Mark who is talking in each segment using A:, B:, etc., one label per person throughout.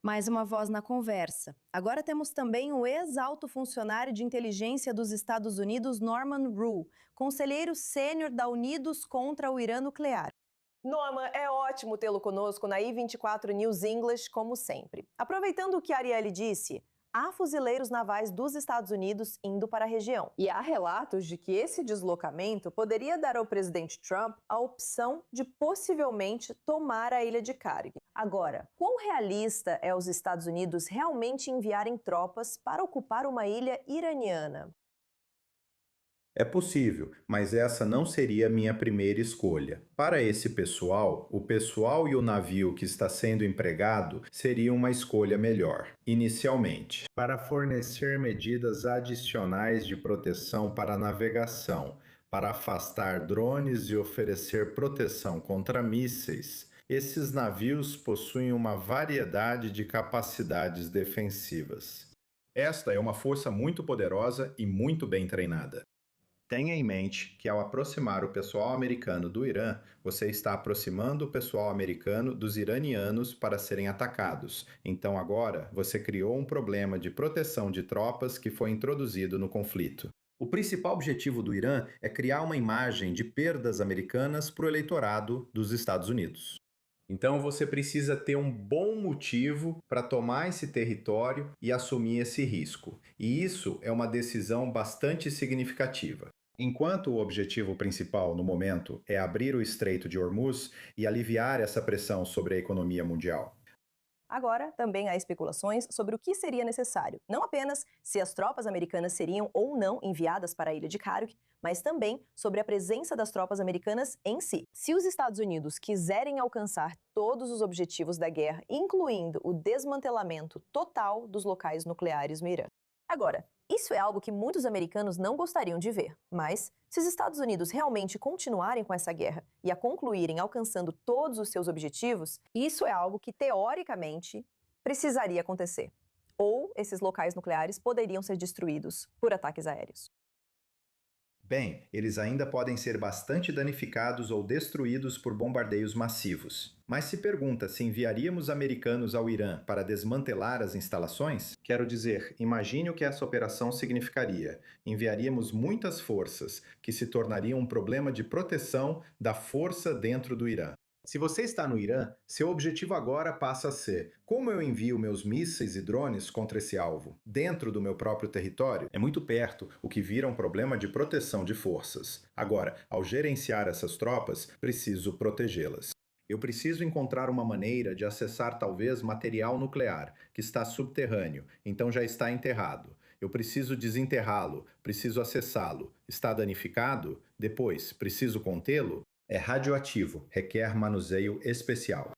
A: Mais uma voz na conversa. Agora temos também o ex-alto funcionário de inteligência dos Estados Unidos, Norman Rule, conselheiro sênior da Unidos contra o Irã Nuclear.
B: Norman, é ótimo tê-lo conosco na I24 News English, como sempre. Aproveitando o que a Arielle disse, há fuzileiros navais dos Estados Unidos indo para a região. E há relatos de que esse deslocamento poderia dar ao presidente Trump a opção de possivelmente tomar a ilha de Carg. Agora, quão realista é os Estados Unidos realmente enviarem tropas para ocupar uma ilha iraniana?
C: É possível, mas essa não seria minha primeira escolha. Para esse pessoal, o pessoal e o navio que está sendo empregado seria uma escolha melhor, inicialmente, para fornecer medidas adicionais de proteção para a navegação, para afastar drones e oferecer proteção contra mísseis. Esses navios possuem uma variedade de capacidades defensivas. Esta é uma força muito poderosa e muito bem treinada. Tenha em mente que ao aproximar o pessoal americano do Irã, você está aproximando o pessoal americano dos iranianos para serem atacados. Então agora você criou um problema de proteção de tropas que foi introduzido no conflito. O principal objetivo do Irã é criar uma imagem de perdas americanas para o eleitorado dos Estados Unidos. Então você precisa ter um bom motivo para tomar esse território e assumir esse risco. E isso é uma decisão bastante significativa. Enquanto o objetivo principal no momento é abrir o Estreito de Hormuz e aliviar essa pressão sobre a economia mundial.
B: Agora, também há especulações sobre o que seria necessário, não apenas se as tropas americanas seriam ou não enviadas para a ilha de Karuk, mas também sobre a presença das tropas americanas em si. Se os Estados Unidos quiserem alcançar todos os objetivos da guerra, incluindo o desmantelamento total dos locais nucleares no Irã. Agora, isso é algo que muitos americanos não gostariam de ver, mas se os Estados Unidos realmente continuarem com essa guerra e a concluírem alcançando todos os seus objetivos, isso é algo que, teoricamente, precisaria acontecer. Ou esses locais nucleares poderiam ser destruídos por ataques aéreos.
C: Bem, eles ainda podem ser bastante danificados ou destruídos por bombardeios massivos. Mas se pergunta se enviaríamos americanos ao Irã para desmantelar as instalações? Quero dizer, imagine o que essa operação significaria. Enviaríamos muitas forças, que se tornariam um problema de proteção da força dentro do Irã. Se você está no Irã, seu objetivo agora passa a ser: como eu envio meus mísseis e drones contra esse alvo? Dentro do meu próprio território? É muito perto, o que vira um problema de proteção de forças. Agora, ao gerenciar essas tropas, preciso protegê-las. Eu preciso encontrar uma maneira de acessar talvez material nuclear, que está subterrâneo, então já está enterrado. Eu preciso desenterrá-lo, preciso acessá-lo. Está danificado? Depois, preciso contê-lo? É radioativo, requer manuseio especial.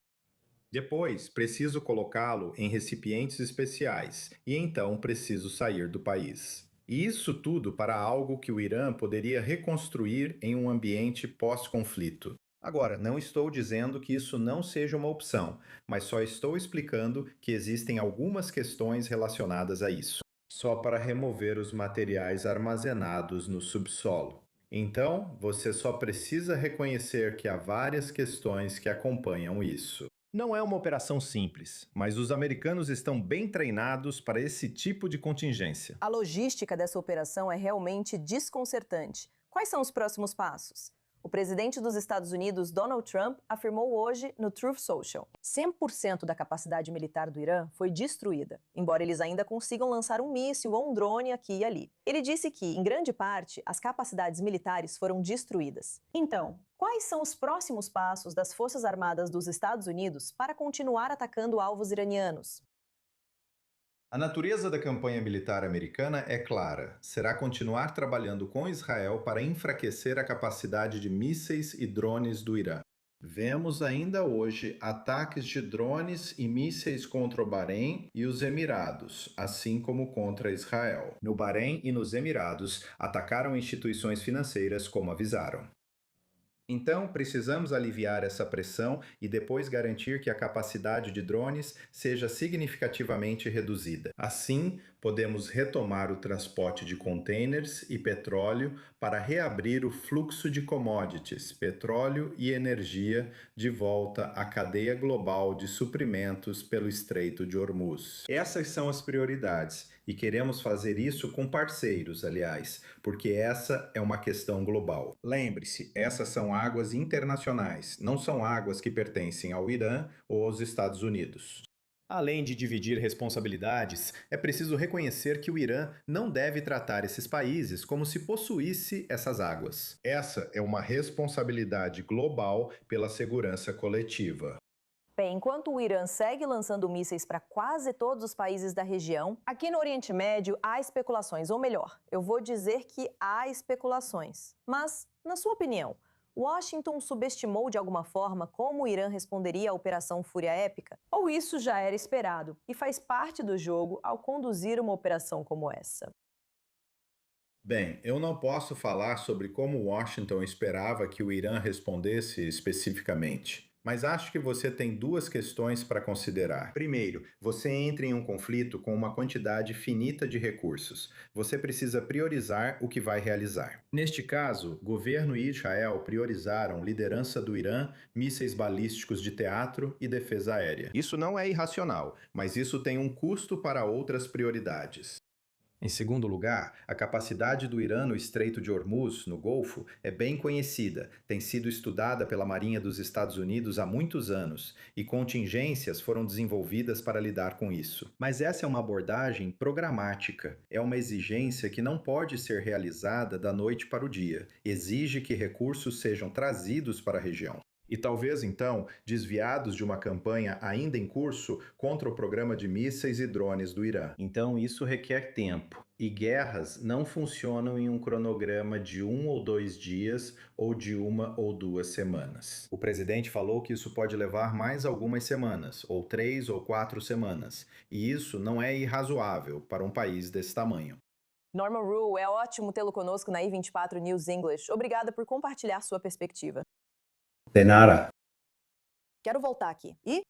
C: Depois, preciso colocá-lo em recipientes especiais e então preciso sair do país. E isso tudo para algo que o Irã poderia reconstruir em um ambiente pós-conflito. Agora, não estou dizendo que isso não seja uma opção, mas só estou explicando que existem algumas questões relacionadas a isso. Só para remover os materiais armazenados no subsolo. Então, você só precisa reconhecer que há várias questões que acompanham isso. Não é uma operação simples, mas os americanos estão bem treinados para esse tipo de contingência.
B: A logística dessa operação é realmente desconcertante. Quais são os próximos passos? O presidente dos Estados Unidos, Donald Trump, afirmou hoje no Truth Social: 100% da capacidade militar do Irã foi destruída, embora eles ainda consigam lançar um míssil ou um drone aqui e ali. Ele disse que, em grande parte, as capacidades militares foram destruídas. Então, quais são os próximos passos das Forças Armadas dos Estados Unidos para continuar atacando alvos iranianos?
C: A natureza da campanha militar americana é clara: será continuar trabalhando com Israel para enfraquecer a capacidade de mísseis e drones do Irã. Vemos ainda hoje ataques de drones e mísseis contra o Bahrein e os Emirados, assim como contra Israel. No Bahrein e nos Emirados, atacaram instituições financeiras como avisaram. Então, precisamos aliviar essa pressão e depois garantir que a capacidade de drones seja significativamente reduzida. Assim, Podemos retomar o transporte de containers e petróleo para reabrir o fluxo de commodities, petróleo e energia de volta à cadeia global de suprimentos pelo Estreito de Hormuz. Essas são as prioridades e queremos fazer isso com parceiros, aliás, porque essa é uma questão global. Lembre-se, essas são águas internacionais, não são águas que pertencem ao Irã ou aos Estados Unidos. Além de dividir responsabilidades, é preciso reconhecer que o Irã não deve tratar esses países como se possuísse essas águas. Essa é uma responsabilidade global pela segurança coletiva.
B: Bem, enquanto o Irã segue lançando mísseis para quase todos os países da região, aqui no Oriente Médio há especulações, ou melhor, eu vou dizer que há especulações. Mas, na sua opinião, Washington subestimou de alguma forma como o Irã responderia à Operação Fúria Épica? Ou isso já era esperado e faz parte do jogo ao conduzir uma operação como essa?
C: Bem, eu não posso falar sobre como Washington esperava que o Irã respondesse especificamente. Mas acho que você tem duas questões para considerar. Primeiro, você entra em um conflito com uma quantidade finita de recursos. Você precisa priorizar o que vai realizar. Neste caso, governo e Israel priorizaram liderança do Irã, mísseis balísticos de teatro e defesa aérea. Isso não é irracional, mas isso tem um custo para outras prioridades. Em segundo lugar, a capacidade do Irã no Estreito de Hormuz, no Golfo, é bem conhecida, tem sido estudada pela Marinha dos Estados Unidos há muitos anos, e contingências foram desenvolvidas para lidar com isso. Mas essa é uma abordagem programática, é uma exigência que não pode ser realizada da noite para o dia, exige que recursos sejam trazidos para a região. E talvez, então, desviados de uma campanha ainda em curso contra o programa de mísseis e drones do Irã. Então, isso requer tempo. E guerras não funcionam em um cronograma de 1 ou 2 dias ou de 1 ou 2 semanas. O presidente falou que isso pode levar mais algumas semanas, ou 3 ou 4 semanas. E isso não é irrazoável para um país desse tamanho.
B: Norman Rule, é ótimo tê-lo conosco na I24 News English. Obrigada por compartilhar sua perspectiva.
C: De nada.
B: Quero voltar aqui. E